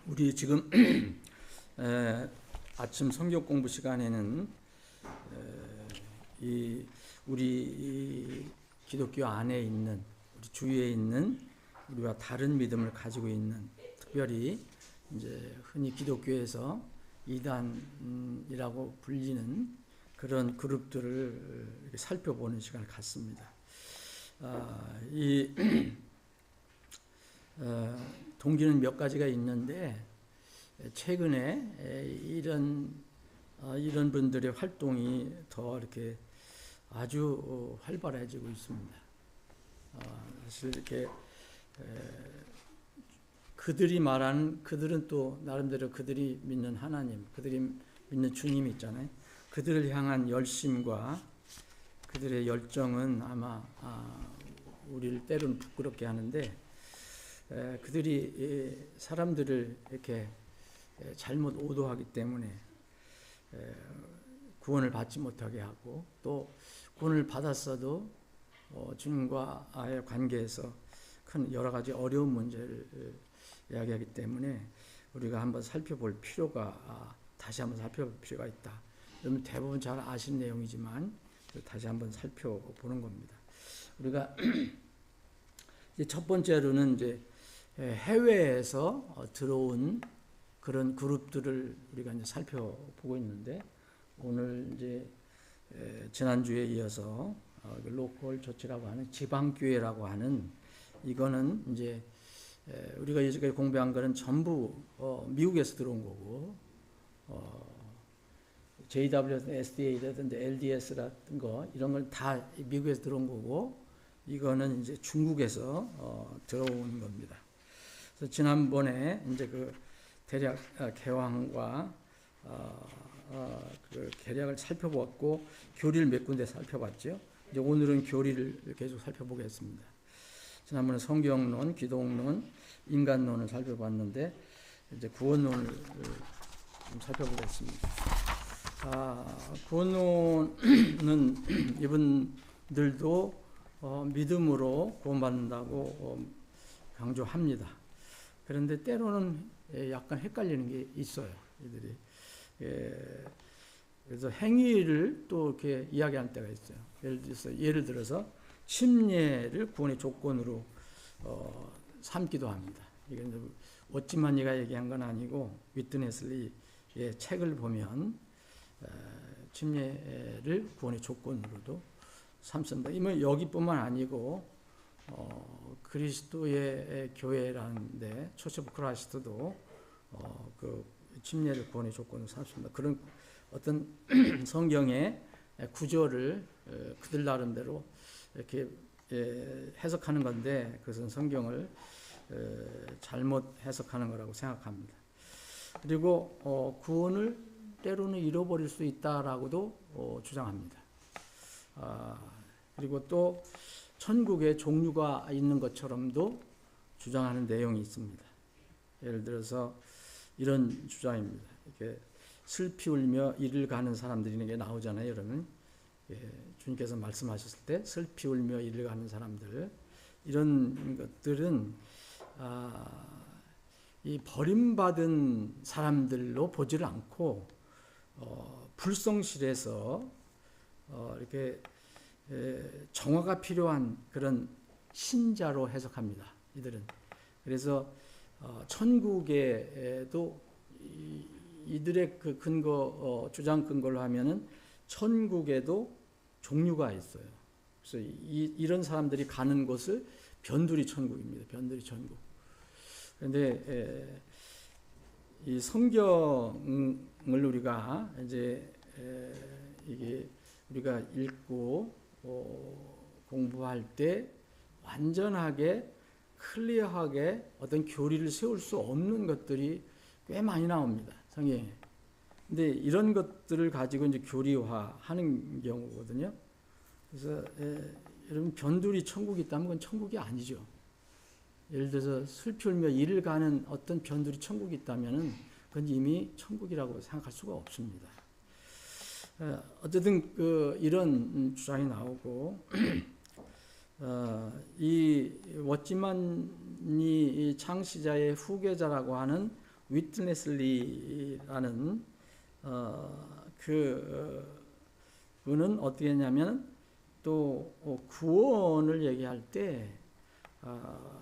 우리 지금 아침 성경 공부 시간에는 우리 기독교 안에 있는 우리 주위에 있는 우리와 다른 믿음을 가지고 있는 특별히 이제 흔히 기독교에서 이단이라고 불리는 그런 그룹들을 이렇게 살펴보는 시간을 갖습니다. 동기는 몇 가지가 있는데 최근에 이런 분들의 활동이 더 이렇게 아주 활발해지고 있습니다. 사실 이렇게 그들이 말하는 그들은 또 나름대로 그들이 믿는 하나님, 그들이 믿는 주님이 있잖아요. 그들을 향한 열심과 그들의 열정은 아마 우리를 때로는 부끄럽게 하는데 그들이 사람들을 이렇게 잘못 오도하기 때문에 구원을 받지 못하게 하고 또 구원을 받았어도 주님과의 관계에서 큰 여러 가지 어려운 문제를 이야기하기 때문에 우리가 한번 살펴볼 필요가 다시 한번 살펴볼 필요가 있다. 여러분 대부분 잘 아시는 내용이지만 다시 한번 살펴보는 겁니다. 우리가 이제 첫 번째로는 이제 해외에서 들어온 그런 그룹들을 우리가 이제 살펴보고 있는데 오늘 이제 지난주에 이어서 로컬 처치라고 하는 지방교회라고 하는 이거는 이제 우리가 여지까지 공부한 거는 전부 미국에서 들어온 거고 JWSDA라든지 LDS라든 거 이런 걸 다 미국에서 들어온 거고 이거는 이제 중국에서 들어온 겁니다. 그래서 지난번에 이제 그 대략 개황과 그 계략을 살펴봤고 교리를 몇 군데 살펴봤죠. 이제 오늘은 교리를 계속 살펴보겠습니다. 지난번에 성경론, 기독론, 인간론을 살펴봤는데 이제 구원론을 좀 살펴보겠습니다. 구원론은 이분들도 믿음으로 구원받는다고 강조합니다. 그런데 때로는 약간 헷갈리는 게 있어요. 이들이. 그래서 행위를 또 이렇게 이야기할 때가 있어요. 예를 들어서 침례를 구원의 조건으로 삼기도 합니다. 이건 워치만니가 얘기한 건 아니고 위트네슬리의 책을 보면 침례를 구원의 조건으로도 삼습니다. 이면 여기뿐만 아니고 그리스도의 교회라는데 처치 오브 크라이스트도 그 침례를 구원의 조건으로 삼습니다. 그런 어떤 성경의 구조를 그들 나름대로 이렇게 해석하는 건데 그것은 성경을 잘못 해석하는 거라고 생각합니다. 그리고 구원을 때로는 잃어버릴 수 있다라고도 주장합니다. 그리고 또 천국에 종류가 있는 것처럼도 주장하는 내용이 있습니다. 예를 들어서 이런 주장입니다. 이렇게 슬피 울며 이를 가는 사람들이 이게 나오잖아요. 여러분 주님께서 말씀하셨을 때 슬피 울며 이를 가는 사람들 이런 것들은 이 버림받은 사람들로 보지를 않고 불성실해서 이렇게 정화가 필요한 그런 신자로 해석합니다. 이들은. 그래서 천국에도 이들의 그 근거 주장 근거로 하면은 천국에도 종류가 있어요. 그래서 이런 사람들이 가는 곳을 변두리 천국입니다. 변두리 천국. 그런데 이 성경을 우리가 이제 이게 우리가 읽고 공부할 때 완전하게 클리어하게 어떤 교리를 세울 수 없는 것들이 꽤 많이 나옵니다. 성경에. 근데 이런 것들을 가지고 이제 교리화하는 경우거든요. 그래서 여러분 변두리 천국이 있다면 그건 천국이 아니죠. 예를 들어서 슬피 울며 이를 가는 어떤 변두리 천국이 있다면은 그건 이미 천국이라고 생각할 수가 없습니다. 어쨌든 이런 주장이 나오고 이 워치만이 창시자의 후계자라고 하는 위트네슬리라는 그분은 어떻게 했냐면 또 구원을 얘기할 때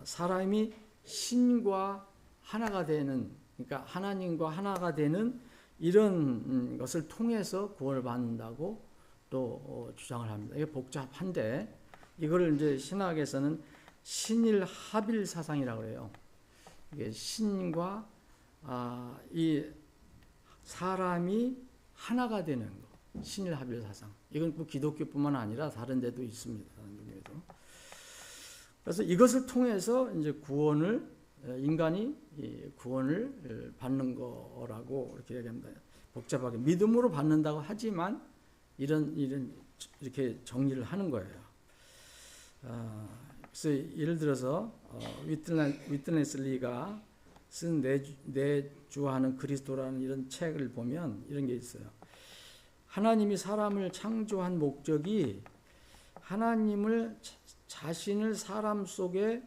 사람이 신과 하나가 되는, 그러니까 하나님과 하나가 되는 이런 것을 통해서 구원을 받는다고 또 주장을 합니다. 이게 복잡한데 이거를 이제 신학에서는 신일 합일 사상이라고 해요. 이게 신과 이 사람이 하나가 되는 거, 신일 합일 사상. 이건 뭐 기독교뿐만 아니라 다른 데도 있습니다. 다른 종교에도. 그래서 이것을 통해서 이제 인간이 구원을 받는 거라고 이렇게 얘기합니다. 복잡하게 믿음으로 받는다고 하지만 이런 이렇게 정리를 하는 거예요. 그래서 예를 들어서 위트네슬리가 쓴 내주하는 그리스도라는 이런 책을 보면 이런 게 있어요. 하나님이 사람을 창조한 목적이 하나님을 자신을 사람 속에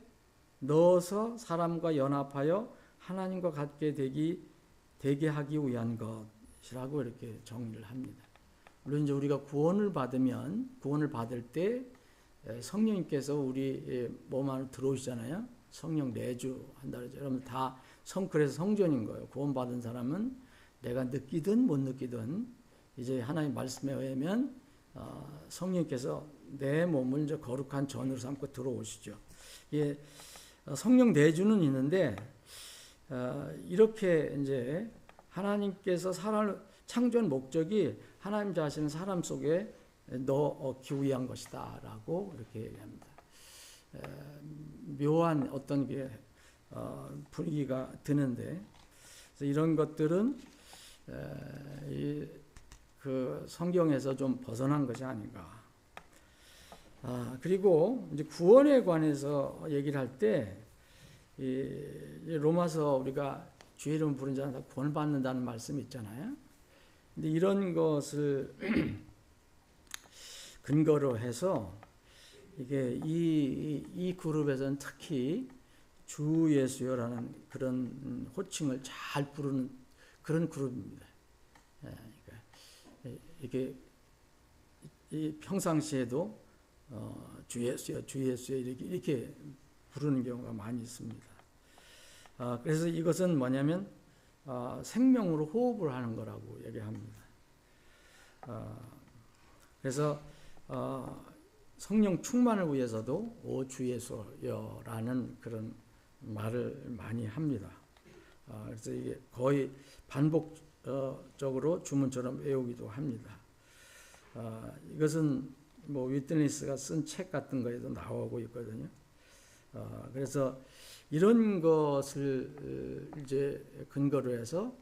넣어서 사람과 연합하여 하나님과 같게 되게 하기 위한 것이라고 이렇게 정리를 합니다. 물론 이제 우리가 구원을 받을 때 성령님께서 우리 몸 안에 들어오시잖아요. 성령 내주한다 그러죠. 여러분 다 그래서 성전인 거예요. 구원받은 사람은 내가 느끼든 못 느끼든 이제 하나님 말씀에 의하면 성령님께서 내 몸을 이제 거룩한 전으로 삼고 들어오시죠. 예, 성령 내주는 있는데 이렇게 이제 하나님께서 사람을 창조한 목적이 하나님 자신은 사람 속에 넣기 위한 것이다라고 이렇게 얘기합니다. 묘한 어떤 게 분위기가 드는데 그래서 이런 것들은 그 성경에서 좀 벗어난 것이 아닌가. 그리고 이제 구원에 관해서 얘기를 할 때 로마서 우리가 주의 이름 부른 자는 다 구원받는다는 말씀이 있잖아요. 근데 이런 것을 근거로 해서 이게 이 그룹에서는 특히 주 예수여라는 그런 호칭을 잘 부르는 그런 그룹입니다. 그러니까 이게 평상시에도 주 예수여, 주 예수여 이렇게 부르는 경우가 많이 있습니다. 그래서 이것은 뭐냐면 생명으로 호흡을 하는 거라고 얘기합니다. 그래서 성령 충만을 위해서도 오 주 예수여라는 그런 말을 많이 합니다. 그래서 이게 거의 반복적으로 주문처럼 외우기도 합니다. 이것은 뭐 위트니스가 쓴 책 같은 거에도 나오고 있거든요. 그래서 이런 것을 이제 근거로 해서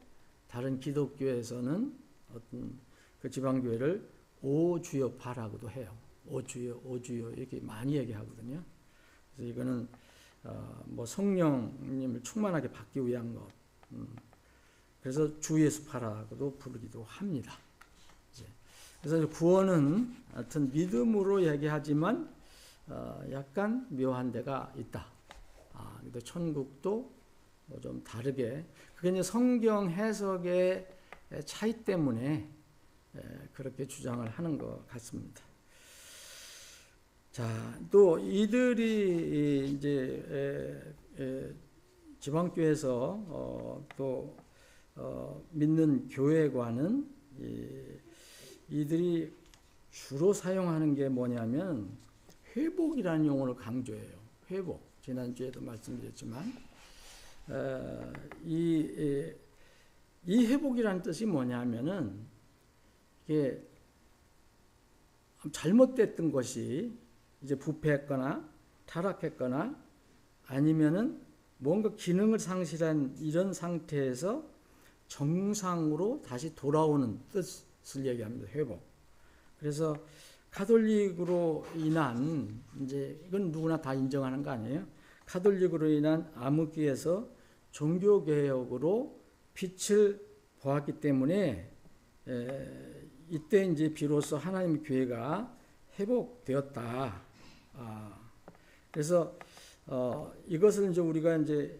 다른 기독교에서는 어떤 그 지방교회를 오주여파라고도 해요. 오주여, 오주여 이렇게 많이 얘기하거든요. 그래서 이거는 뭐 성령님을 충만하게 받기 위한 것. 그래서 주 예수파라고도 부르기도 합니다. 그래서 구원은 하여튼 믿음으로 얘기하지만 약간 묘한 데가 있다. 근데 천국도 좀 다르게 그게 이제 성경 해석의 차이 때문에 그렇게 주장을 하는 것 같습니다. 자, 또 이들이 이제 지방교회에서 또 믿는 교회관은 이들이 주로 사용하는 게 뭐냐면 회복이라는 용어를 강조해요. 회복. 지난주에도 말씀드렸지만 이 회복이라는 뜻이 뭐냐면은 이게 잘못됐던 것이 이제 부패했거나 타락했거나 아니면은 뭔가 기능을 상실한 이런 상태에서 정상으로 다시 돌아오는 뜻을 얘기합니다. 회복. 그래서 가톨릭으로 인한 이제 이건 누구나 다 인정하는 거 아니에요? 가톨릭으로 인한 암흑기에서 종교 개혁으로 빛을 보았기 때문에 이때 이제 비로소 하나님의 교회가 회복되었다. 그래서 이것을 이제 우리가 이제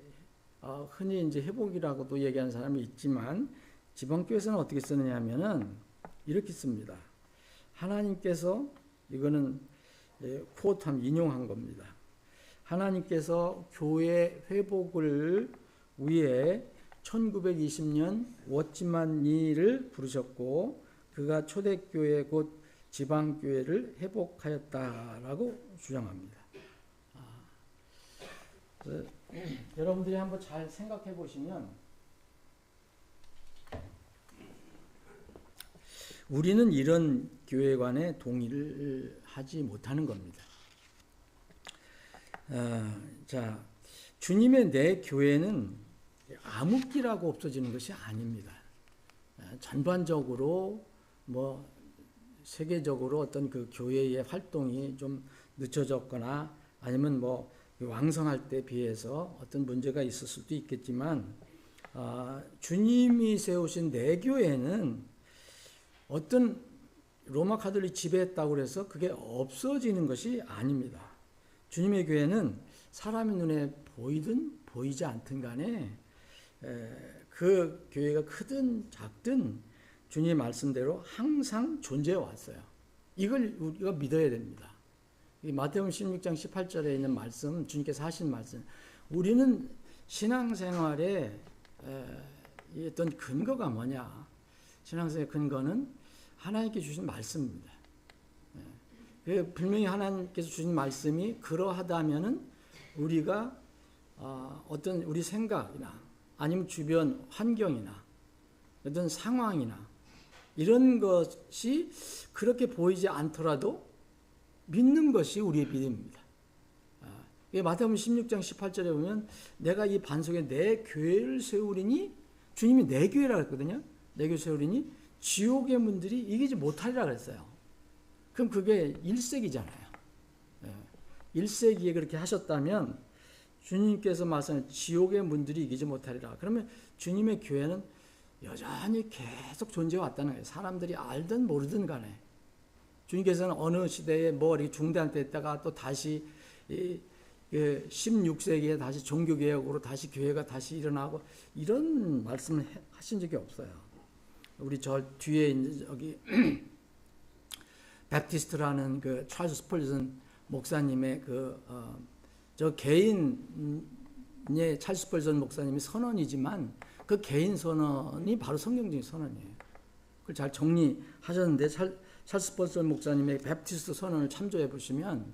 흔히 이제 회복이라고도 얘기하는 사람이 있지만 지방교회에서는 어떻게 쓰느냐 하면은 이렇게 씁니다. 하나님께서 이거는 코트함 인용한 겁니다. 하나님께서 교회 회복을 위해 1920년 워치만니를 부르셨고 그가 초대교회 곧 지방교회를 회복하였다라고 주장합니다. 여러분들이 한번 잘 생각해 보시면 우리는 이런 교회관에 동의를 하지 못하는 겁니다. 자, 주님의 내 교회는 암흑기라고 없어지는 것이 아닙니다. 전반적으로 뭐 세계적으로 어떤 그 교회의 활동이 좀 늦춰졌거나 아니면 뭐 왕성할 때 비해서 어떤 문제가 있을 수도 있겠지만 주님이 세우신 내 교회는 어떤 로마 가톨릭 지배했다고 해서 그게 없어지는 것이 아닙니다. 주님의 교회는 사람의 눈에 보이든 보이지 않든 간에 그 교회가 크든 작든 주님의 말씀대로 항상 존재해 왔어요. 이걸 우리가 믿어야 됩니다. 마태복음 16장 18절에 있는 말씀, 주님께서 하신 말씀, 우리는 신앙생활의 어떤 근거가 뭐냐? 신앙생활의 근거는 하나님께 주신 말씀입니다. 분명히 하나님께서 주신 말씀이 그러하다면은 우리가 어떤 우리 생각이나 아니면 주변 환경이나 어떤 상황이나 이런 것이 그렇게 보이지 않더라도 믿는 것이 우리의 믿음입니다. 마태복음 16장 18절에 보면 내가 이 반석에 내 교회를 세우리니 주님이 내 교회라고 했거든요. 내 교회 세우리니 지옥의 문들이 이기지 못하리라 그랬어요. 그럼 그게 1세기잖아요. 1세기에 그렇게 하셨다면 주님께서 말씀하신 지옥의 문들이 이기지 못하리라. 그러면 주님의 교회는 여전히 계속 존재해 왔다는 거예요. 사람들이 알든 모르든 간에. 주님께서는 어느 시대에 뭐 이렇게 중대한 때 있다가 또 다시 16세기에 다시 종교개혁으로 다시 교회가 다시 일어나고 이런 말씀을 하신 적이 없어요. 우리 저 뒤에 이제 여기 베프티스트라는 그 찰스 스펄전 목사님의 저 개인의 찰스 스펄전 목사님의 선언이지만 그 개인 선언이 바로 성경적인 선언이에요. 그걸 잘 정리하셨는데 찰스 스펄전 목사님의 베프티스트 선언을 참조해 보시면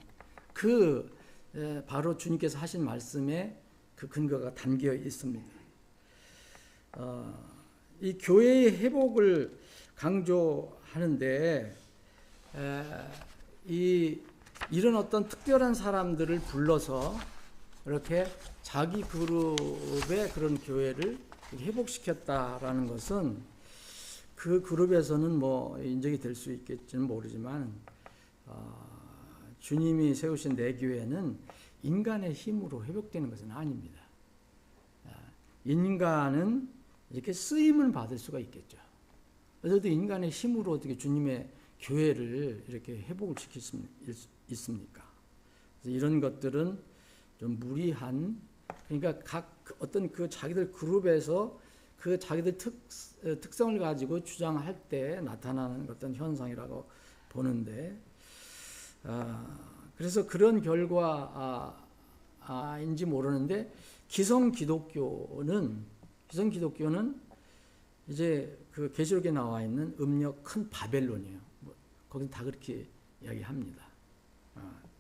바로 주님께서 하신 말씀에 그 근거가 담겨 있습니다. 이 교회의 회복을 강조하는데 이런 어떤 특별한 사람들을 불러서 이렇게 자기 그룹의 그런 교회를 회복시켰다라는 것은 그 그룹에서는 뭐 인정이 될 수 있겠지는 모르지만 주님이 세우신 내 교회는 인간의 힘으로 회복되는 것은 아닙니다. 인간은 이렇게 쓰임을 받을 수가 있겠죠. 그래도 인간의 힘으로 어떻게 주님의 교회를 이렇게 회복을 시킬 수 있습니까? 이런 것들은 좀 무리한, 그러니까 각 어떤 그 자기들 그룹에서 그 자기들 특성을 가지고 주장할 때 나타나는 어떤 현상이라고 보는데, 그래서 그런 결과인지 모르는데 기성 기독교는 이제 그 계시록에 나와 있는 음력 큰 바벨론이에요. 거기는 다 그렇게 이야기합니다.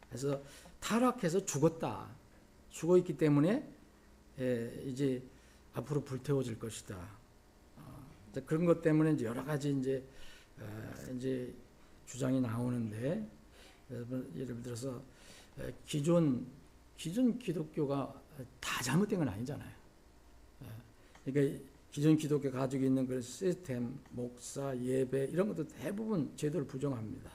그래서 타락해서 죽어 있기 때문에 이제 앞으로 불태워질 것이다. 그런 것 때문에 이제 여러 가지 이제 주장이 나오는데, 예를 들어서 기존 기독교가 다 잘못된 건 아니잖아요. 그러니까 기존 기독교 가지고 있는 그 시스템, 목사, 예배 이런 것도 대부분 제도를 부정합니다.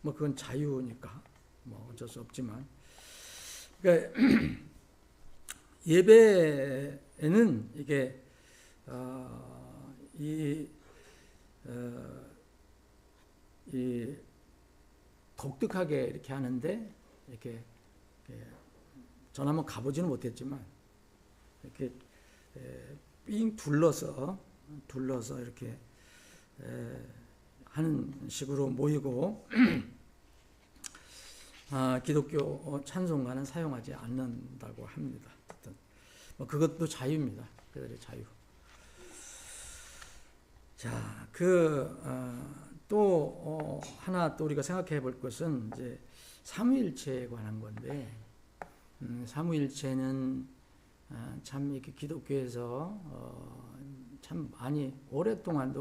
뭐 그건 자유니까 뭐 어쩔 수 없지만, 그러니까 예배에는 이게 이 독특하게 이렇게 하는데, 이렇게 전 한번 가보지는 못했지만 이렇게 삥 둘러서 이렇게 하는 식으로 모이고 기독교 찬송가는 사용하지 않는다고 합니다. 뭐 그것도 자유입니다. 그들의 자유. 자, 또 하나 또 우리가 생각해 볼 것은 이제 삼위일체에 관한 건데, 삼위일체는 참 이렇게 기독교에서 참 많이 오랫동안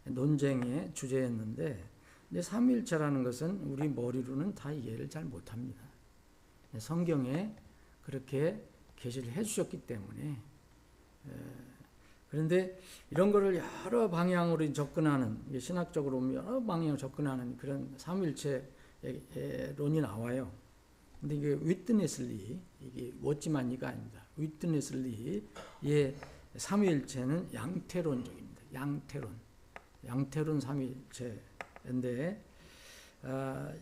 논쟁의 주제였는데, 근데 삼위일체라는 것은 우리 머리로는 다 이해를 잘 못합니다. 성경에 그렇게 계시를 해주셨기 때문에. 그런데 이런 거를 여러 방향으로 접근하는, 신학적으로 여러 방향으로 접근하는 그런 삼위일체론이 나와요. 근데 이게 위트니슬리, 이게 워치만이가 아닙니다. 위트니슬리의 삼위일체는 양태론적입니다. 양태론 삼위일체인데,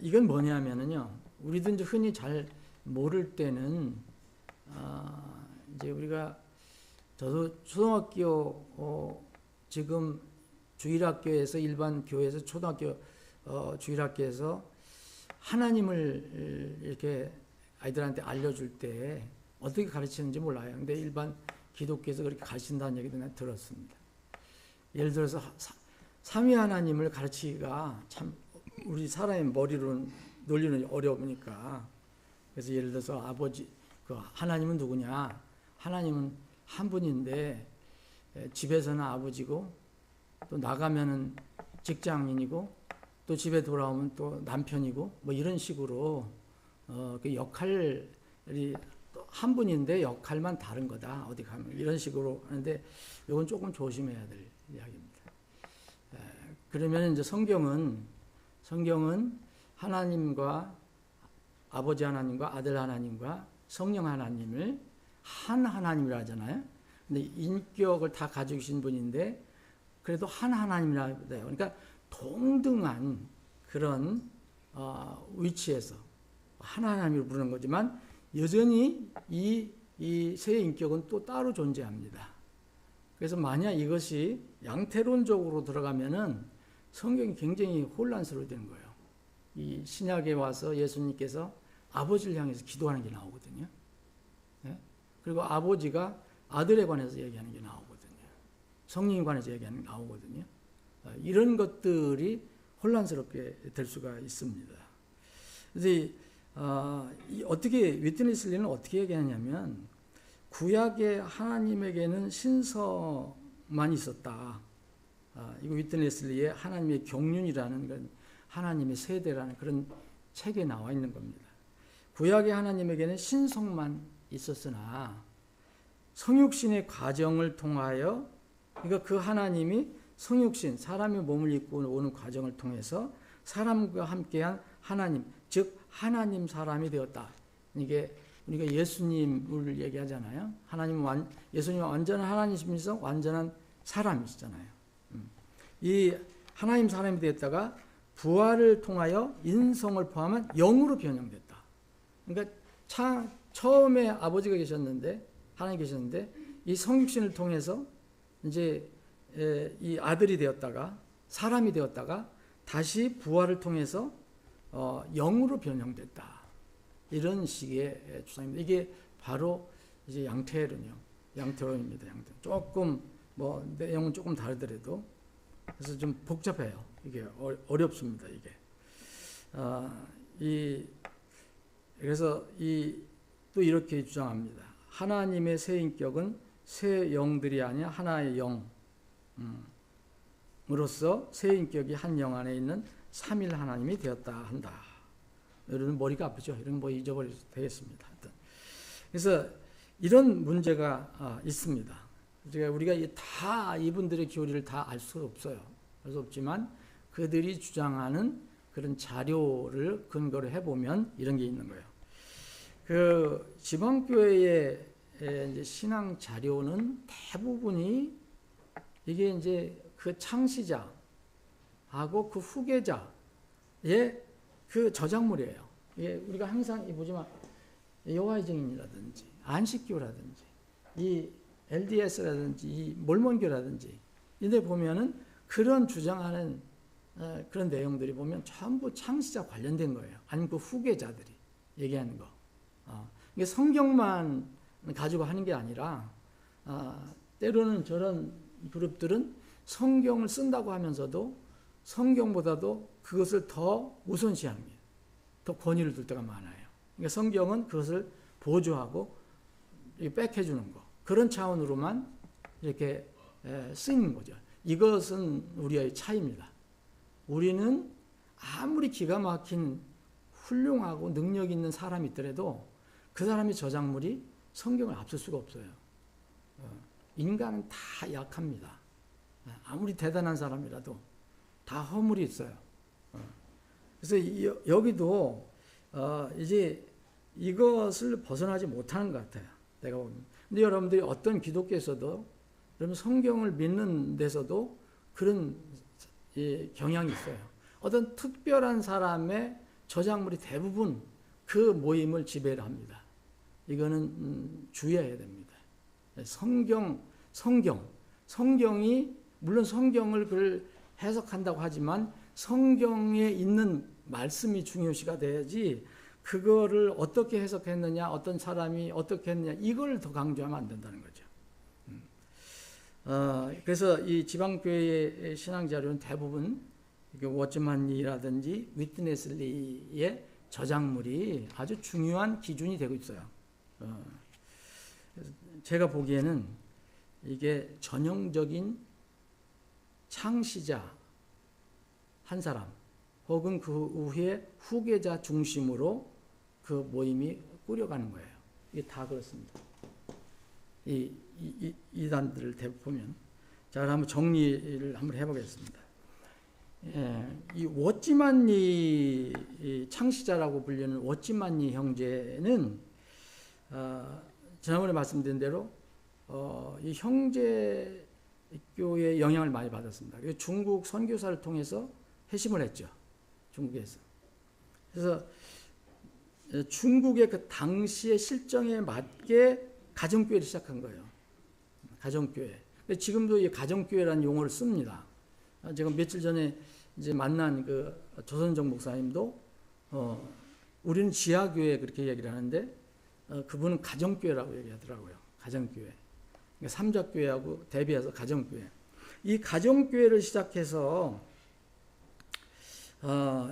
이건 뭐냐면은요, 우리도 이제 흔히 잘 모를 때는, 이제 저도 초등학교, 지금 주일학교에서, 일반 교회에서 초등학교, 주일학교에서 하나님을 이렇게 아이들한테 알려줄 때 어떻게 가르치는지 몰라요. 근데 일반 기독교에서 그렇게 가르친다는 얘기도 내가 들었습니다. 예를 들어서 삼위 하나님을 가르치기가 참 우리 사람의 머리로 논리는 어려우니까, 그래서 예를 들어서 아버지, 하나님은 누구냐? 하나님은 한 분인데, 집에서는 아버지고, 또 나가면은 직장인이고, 또 집에 돌아오면 또 남편이고, 뭐 이런 식으로 그 역할이 한 분인데 역할만 다른 거다. 어디 가면 이런 식으로 하는데, 이건 조금 조심해야 될 이야기입니다. 그러면 이제 성경은 하나님과 아버지 하나님과 아들 하나님과 성령 하나님을 한 하나님이라 하잖아요. 근데 인격을 다 가지고 계신 분인데 그래도 한 하나님이라 해요. 그러니까 동등한 그런 위치에서 한 하나님을 부르는 거지만 여전히 이 세 인격은 또 따로 존재합니다. 그래서 만약 이것이 양태론적으로 들어가면은 성경이 굉장히 혼란스러워 되는 거예요. 이 신약에 와서 예수님께서 아버지를 향해서 기도하는 게 나오거든요. 네? 그리고 아버지가 아들에 관해서 얘기하는 게 나오거든요. 성령에 관해서 얘기하는 게 나오거든요. 이런 것들이 혼란스럽게 될 수가 있습니다. 그래서 어떻게 위트니슬리는 어떻게 얘기하냐면 구약의 하나님에게는 신성만 있었다. 이거 위트니슬리의 하나님의 경륜이라는 그런 하나님의 세대라는 그런 책에 나와 있는 겁니다. 구약의 하나님에게는 신성만 있었으나 성육신의 과정을 통하여, 그러니까 그 하나님이 성육신, 사람의 몸을 입고 오는 과정을 통해서 사람과 함께한 하나님, 즉 하나님 사람이 되었다. 이게 우리가 예수님을 얘기하잖아요. 예수님은 완전한 하나님이시면서 완전한 사람이시잖아요. 이 하나님 사람이 되었다가 부활을 통하여 인성을 포함한 영으로 변형됐다. 그러니까 처음에 아버지가 계셨는데, 하나님 계셨는데, 이 성육신을 통해서 이제 이 아들이 되었다가, 사람이 되었다가, 다시 부활을 통해서 영으로 변형됐다. 이런 식의 주장입니다. 이게 바로 이제 양태론입니다. 조금 내용은 조금 다르더라도, 그래서 좀 복잡해요. 이게 어렵습니다. 이게 그래서 또 이렇게 주장합니다. 하나님의 새 인격은 새 영들이 아니라 하나의 영으로서 새 인격이 한 영 안에 있는 삼일 하나님이 되었다 한다. 여러분 머리가 아프죠? 이런 거 잊어버려도 되겠습니다. 그래서 이런 문제가 있습니다. 우리가 다 이분들의 교리를 다 알 수 없어요. 알 수 없지만 그들이 주장하는 그런 자료를 근거로 해보면 이런 게 있는 거예요. 그 지방교회의 이제 신앙 자료는 대부분이 이게 이제 그 창시자하고 그 후계자의 그 저작물이에요. 이게 우리가 항상 보지만 여호와의 증인이라든지 안식교라든지 이 LDS라든지 이 몰몬교라든지 이데 보면은 그런 주장하는 그런 내용들이 보면 전부 창시자 관련된 거예요. 아니면 그 후계자들이 얘기하는 거. 이게 성경만 가지고 하는 게 아니라 때로는 저런 그룹들은 성경을 쓴다고 하면서도 성경보다도 그것을 더 우선시합니다. 더 권위를 둘 때가 많아요. 그러니까 성경은 그것을 보조하고 백해주는 거. 그런 차원으로만 이렇게 쓰이는 거죠. 이것은 우리의 차이입니다. 우리는 아무리 기가 막힌 훌륭하고 능력 있는 사람이 있더라도 그 사람의 저작물이 성경을 앞설 수가 없어요. 인간은 다 약합니다. 아무리 대단한 사람이라도 다 허물이 있어요. 그래서 여기도 이제 이것을 벗어나지 못하는 것 같아요. 내가 보면. 근데 여러분들이 어떤 기독교에서도 그러면 성경을 믿는 데서도 그런 경향이 있어요. 어떤 특별한 사람의 저작물이 대부분 그 모임을 지배를 합니다. 이거는 주의해야 됩니다. 성경이 물론 성경을 그걸 해석한다고 하지만 성경에 있는 말씀이 중요시가 돼야지 그거를 어떻게 해석했느냐, 어떤 사람이 어떻게 했느냐 이걸 더 강조하면 안 된다는 거죠. 그래서 이 지방교회의 신앙자료는 대부분 워치만리라든지 위트네슬리의 저작물이 아주 중요한 기준이 되고 있어요. 제가 보기에는 이게 전형적인 창시자 한 사람 혹은 그 후에 후계자 중심으로 그 모임이 꾸려가는 거예요. 이게 다 그렇습니다. 이단들을 대부분 보면. 자, 한번 정리를 한번 해보겠습니다. 이 워치만리 창시자라고 불리는 워치만리 형제는 지난번에 말씀드린 대로 이 형제교의 영향을 많이 받았습니다. 중국 선교사를 통해서 회심을 했죠. 중국에서. 그래서 중국의 그 당시의 실정에 맞게 가정교회를 시작한 거예요. 가정교회. 지금도 이 가정교회라는 용어를 씁니다. 제가 며칠 전에 이제 만난 그 조선정 목사님도 우리는 지하교회 그렇게 얘기를 하는데 그분은 가정교회라고 얘기하더라고요. 가정교회. 그러니까 삼자교회하고 대비해서 가정교회. 이 가정교회를 시작해서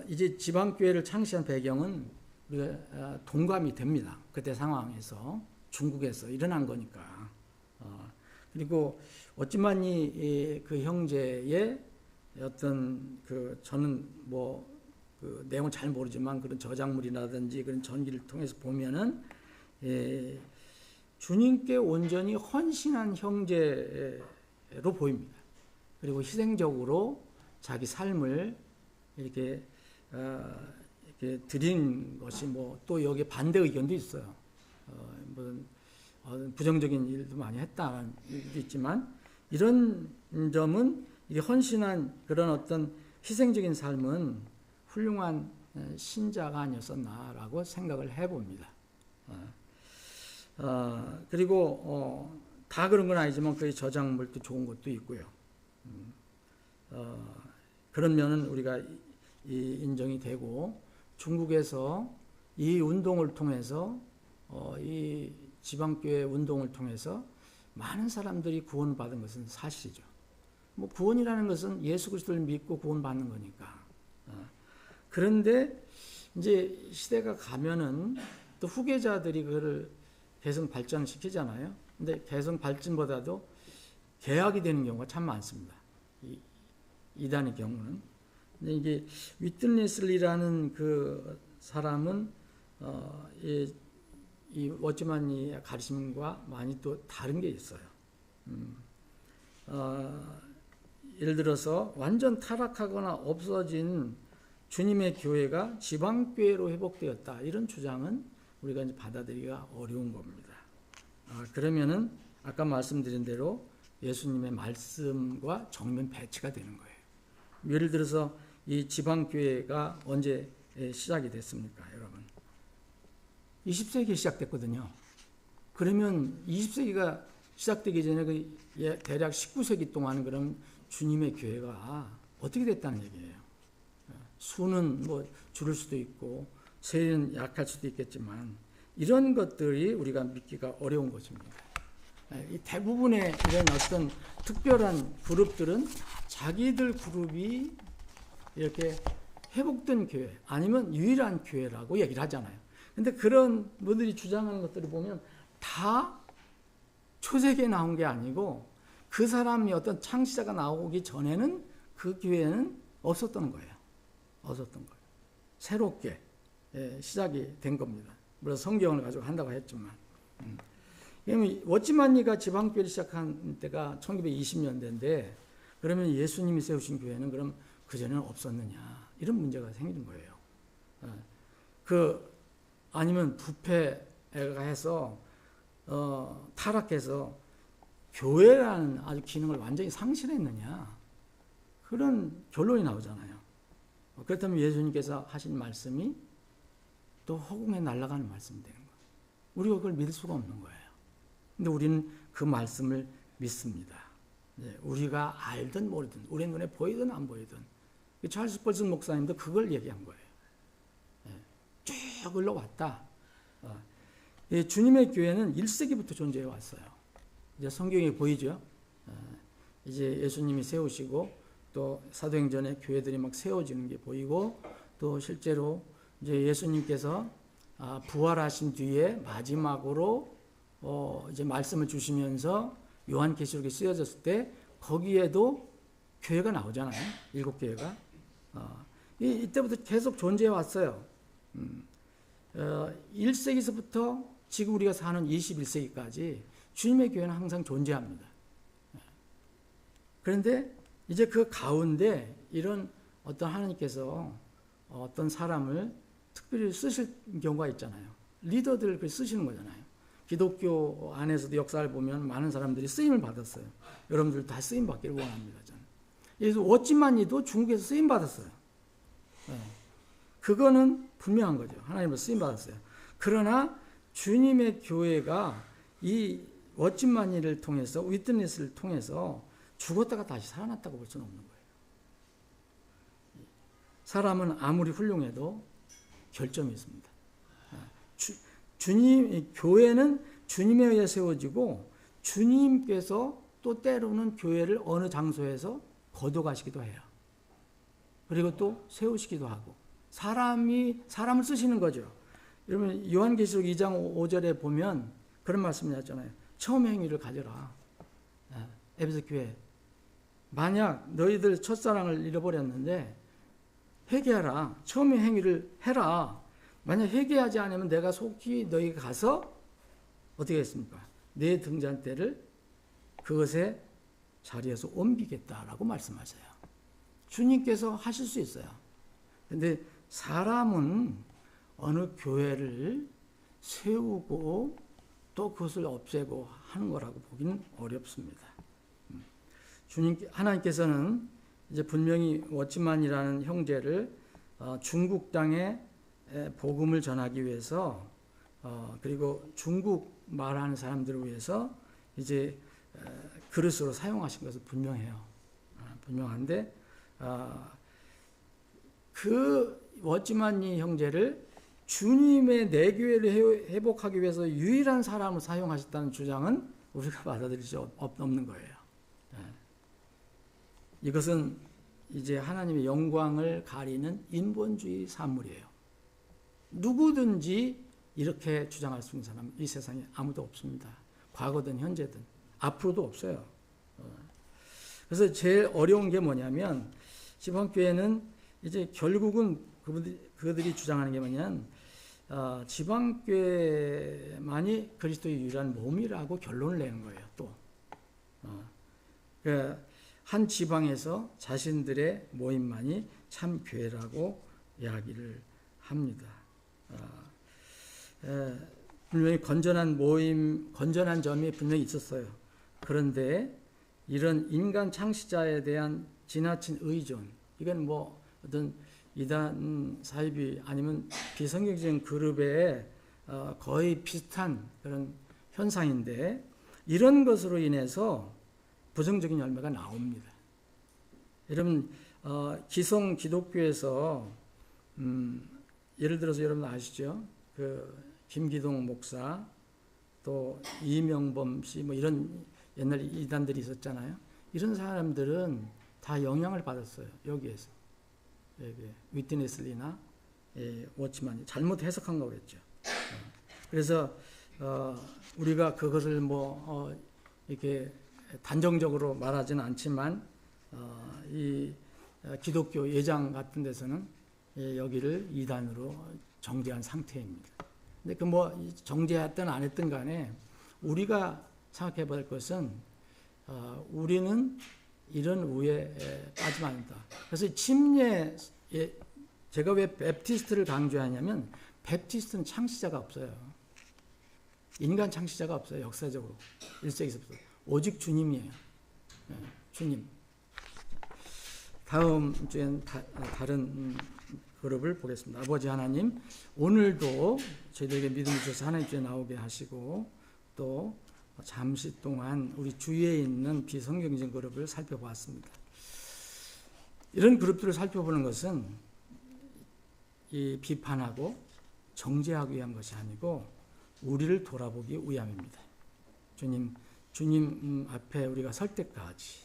이제 지방교회를 창시한 배경은 우리가 동감이 됩니다. 그때 상황에서 중국에서 일어난 거니까. 그리고 워치만리 그 형제의 어떤 그 저는 뭐 그 내용을 잘 모르지만 그런 저작물이라든지 그런 전기를 통해서 보면은 주님께 온전히 헌신한 형제로 보입니다. 그리고 희생적으로 자기 삶을 이렇게 드린 것이 뭐 또 여기에 반대 의견도 있어요. 무슨 부정적인 일도 많이 했다는 일도 있지만 이런 점은 이 헌신한 그런 어떤 희생적인 삶은 훌륭한 신자가 아니었었나라고 생각을 해봅니다. 그리고 다 그런 건 아니지만 그 저작물도 좋은 것도 있고요. 그런 면은 우리가 인정이 되고 중국에서 이 운동을 통해서 이 지방교회 운동을 통해서 많은 사람들이 구원받은 것은 사실이죠. 뭐 구원이라는 것은 예수 그리스도를 믿고 구원받는 거니까. 그런데 이제 시대가 가면은 또 후계자들이 그거를 개성 발전시키잖아요. 근데 개성 발전보다도 개혁이 되는 경우가 참 많습니다. 이단의 경우는. 근데 이게 위트니슬리라는 그 사람은 이 워치만리의 가르침과 많이 또 다른 게 있어요. 예를 들어서 완전 타락하거나 없어진 주님의 교회가 지방교회로 회복되었다. 이런 주장은 우리가 이제 받아들이기가 어려운 겁니다. 그러면은 아까 말씀드린 대로 예수님의 말씀과 정면 배치가 되는 거예요. 예를 들어서 이 지방교회가 언제 시작이 됐습니까, 여러분? 20세기에 시작됐거든요. 그러면 20세기가 시작되기 전에 대략 19세기 동안 그럼 주님의 교회가 어떻게 됐다는 얘기예요. 수는 뭐 줄을 수도 있고 세는 약할 수도 있겠지만 이런 것들이 우리가 믿기가 어려운 것입니다. 대부분의 이런 어떤 특별한 그룹들은 자기들 그룹이 이렇게 회복된 교회 아니면 유일한 교회라고 얘기를 하잖아요. 근데 그런 분들이 주장하는 것들을 보면 다 초세기에 나온 게 아니고 그 사람이 어떤 창시자가 나오기 전에는 그 교회는 없었던 거예요. 새롭게 시작이 된 겁니다. 물론 성경을 가지고 한다고 했지만. 워치만니가 지방교회를 시작한 때가 1920년대인데 그러면 예수님이 세우신 교회는 그럼 그전에는 없었느냐 이런 문제가 생기는 거예요. 아니면 부패가 해서 타락해서 교회라는 아주 기능을 완전히 상실했느냐 그런 결론이 나오잖아요. 그렇다면 예수님께서 하신 말씀이 또 허공에 날아가는 말씀이 되는 거예요. 우리가 그걸 믿을 수가 없는 거예요. 근데 우리는 그 말씀을 믿습니다. 우리가 알든 모르든 우리 눈에 보이든 안 보이든 찰스 펄슨 목사님도 그걸 얘기한 거예요. 쭉 흘러왔다. 주님의 교회는 1세기부터 존재해 왔어요. 이제 성경에 보이죠. 이제 예수님이 세우시고 또 사도행전에 교회들이 막 세워지는 게 보이고 또 실제로 이제 예수님께서 부활하신 뒤에 마지막으로 이제 말씀을 주시면서 요한계시록에 쓰여졌을 때 거기에도 교회가 나오잖아요. 7교회가. 이때부터 계속 존재해 왔어요. 1세기서부터 지금 우리가 사는 21세기까지 주님의 교회는 항상 존재합니다. 그런데 이제 그 가운데 이런 어떤 하나님께서 어떤 사람을 특별히 쓰실 경우가 있잖아요. 리더들을 쓰시는 거잖아요. 기독교 안에서도 역사를 보면 많은 사람들이 쓰임을 받았어요. 여러분들 다 쓰임 받기를 원합니다. 저는. 그래서 워치만니도 중국에서 쓰임 받았어요. 그거는 분명한 거죠. 하나님을 쓰임 받았어요. 그러나 주님의 교회가 이 워치만니를 통해서 위트니스를 통해서 죽었다가 다시 살아났다고 볼 수는 없는 거예요. 사람은 아무리 훌륭해도 결점이 있습니다. 교회는 주님에 의해 세워지고 주님께서 또 때로는 교회를 어느 장소에서 거둬가시기도 해요. 그리고 또 세우시기도 하고 사람을 쓰시는 거죠. 여러분 요한계시록 2장 5절에 보면 그런 말씀을 하잖아요. 처음의 행위를 가져라. 에베소 교회. 만약 너희들 첫사랑을 잃어버렸는데 회개하라. 처음의 행위를 해라. 만약 회개하지 않으면 내가 속히 너희가 가서 어떻게 했습니까? 내 등잔대를 그것의 자리에서 옮기겠다라고 말씀하세요. 주님께서 하실 수 있어요. 그런데 사람은 어느 교회를 세우고 또 그것을 없애고 하는 거라고 보기는 어렵습니다. 하나님께서는 이제 분명히 워치만이라는 형제를 중국 땅에 복음을 전하기 위해서 그리고 중국 말하는 사람들을 위해서 이제 그릇으로 사용하신 것은 분명해요. 분명한데 그 워치만니 형제를 주님의 내교회를 회복하기 위해서 유일한 사람을 사용하셨다는 주장은 우리가 받아들일 수 없는 거예요. 이것은 이제 하나님의 영광을 가리는 인본주의 산물이에요. 누구든지 이렇게 주장할 수 있는 사람은 이 세상에 아무도 없습니다. 과거든 현재든 앞으로도 없어요. 그래서 제일 어려운 게 뭐냐면 지방교회는 이제 결국은 그들이 주장하는 게 뭐냐면 지방교회만이 그리스도의 유일한 몸이라고 결론을 내는 거예요. 또 한 지방에서 자신들의 모임만이 참 교회라고 이야기를 합니다. 분명히 건전한 점이 분명히 있었어요. 그런데 이런 인간 창시자에 대한 지나친 의존, 이건 뭐 어떤 이단 사이비 아니면 비성경적인 그룹의 거의 비슷한 그런 현상인데 이런 것으로 인해서 부정적인 열매가 나옵니다. 여러분 기성 기독교에서 예를 들어서 여러분 아시죠? 그 김기동 목사 또 이명범 씨 뭐 이런 옛날 이단들이 있었잖아요. 이런 사람들은 다 영향을 받았어요. 여기에서 위트니스리나 워치만이 잘못 해석한 거겠죠. 그래서 우리가 그것을 이렇게 단정적으로 말하지는 않지만 이 기독교 예장 같은 데서는 여기를 이단으로 정죄한 상태입니다. 근데 정죄했든 안 했든 간에 우리가 생각해 볼 것은 우리는 이런 우에 빠지면 안 된다. 그래서 침례 제가 왜 베프티스트를 강조하냐면 베프티스트는 창시자가 없어요. 인간 창시자가 없어요. 역사적으로 1세기서부터 오직 주님이에요. 주님. 다음 주엔 다른 그룹을 보겠습니다. 아버지 하나님, 오늘도 저희들에게 믿음을 주셔서 하나님 주에 나오게 하시고 또 잠시 동안 우리 주위에 있는 비성경적 그룹을 살펴보았습니다. 이런 그룹들을 살펴보는 것은 이 비판하고 정죄하기 위한 것이 아니고 우리를 돌아보기 위함입니다. 주님 앞에 우리가 설 때까지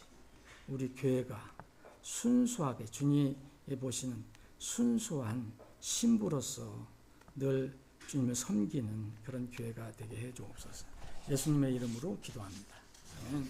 우리 교회가 순수하게 주님이 보시는 순수한 신부로서 늘 주님을 섬기는 그런 교회가 되게 해 주옵소서. 예수님의 이름으로 기도합니다. 아멘.